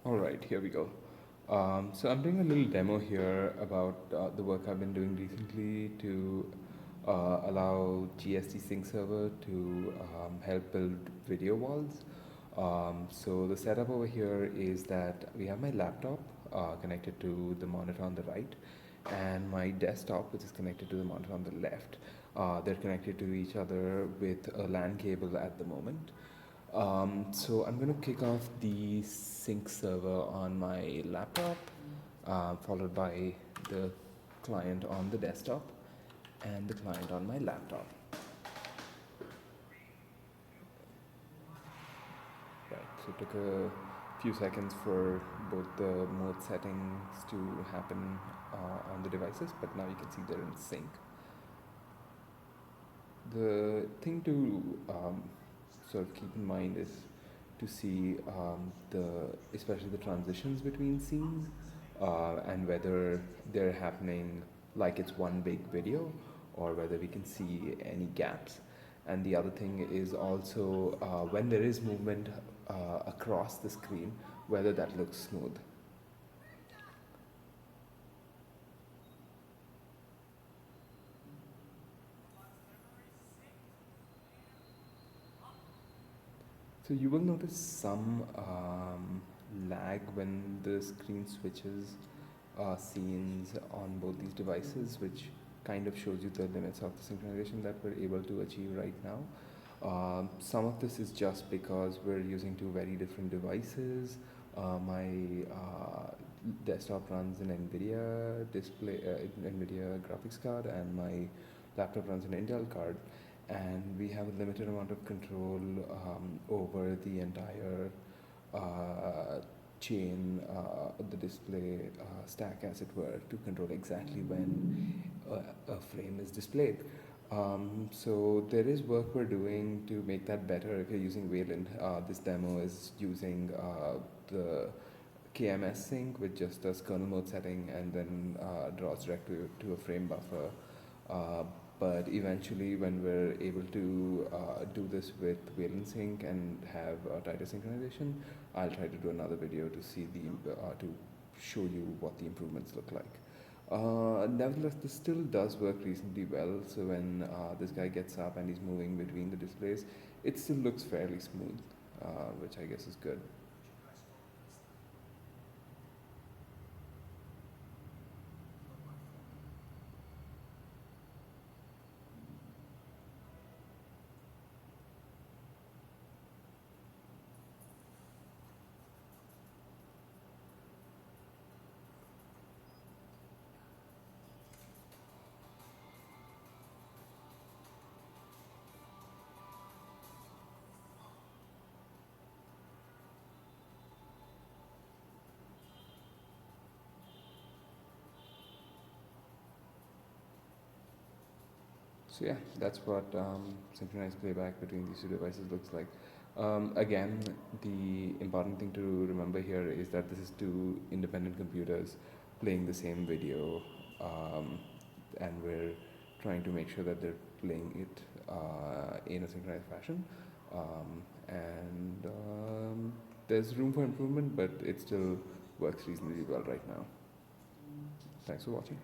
All right, here we go. So I'm doing a little demo here about the work I've been doing recently to allow gst-sync-server to help build video walls. So the setup over here is that we have my laptop connected to the monitor on the right and my desktop, which is connected to the monitor on the left. They're connected to each other with a LAN cable at the moment. So I'm going to kick off the sync server on my laptop, followed by the client on the desktop and the client on my laptop. Right, so it took a few seconds for both the mode settings to happen on the devices, but now you can see they're in sync. The thing to sort of keep in mind is to see especially the transitions between scenes and whether they're happening like it's one big video or whether we can see any gaps. And the other thing is also when there is movement across the screen, whether that looks smooth. So you will notice some lag when the screen switches scenes on both these devices, which kind of shows you the limits of the synchronization that we're able to achieve right now. Some of this is just because we're using two very different devices. My desktop runs an NVIDIA graphics card, and my laptop runs an Intel card, and we have a limited amount of control over the entire chain, the display stack, as it were, to control exactly when a frame is displayed. So there is work we're doing to make that better if you're using Wayland. This demo is using the KMS sync, which just does kernel mode setting and then draws direct to a frame buffer. But eventually, when we're able to do this with Wayland Sync and have tighter synchronization, I'll try to do another video to see to show you what the improvements look like. Nevertheless, this still does work reasonably well. So when this guy gets up and he's moving between the displays, it still looks fairly smooth, which I guess is good. So yeah, that's what synchronized playback between these two devices looks like. Again, the important thing to remember here is that this is two independent computers playing the same video, and we're trying to make sure that they're playing it in a synchronized fashion. And there's room for improvement, but it still works reasonably well right now. Thanks for watching.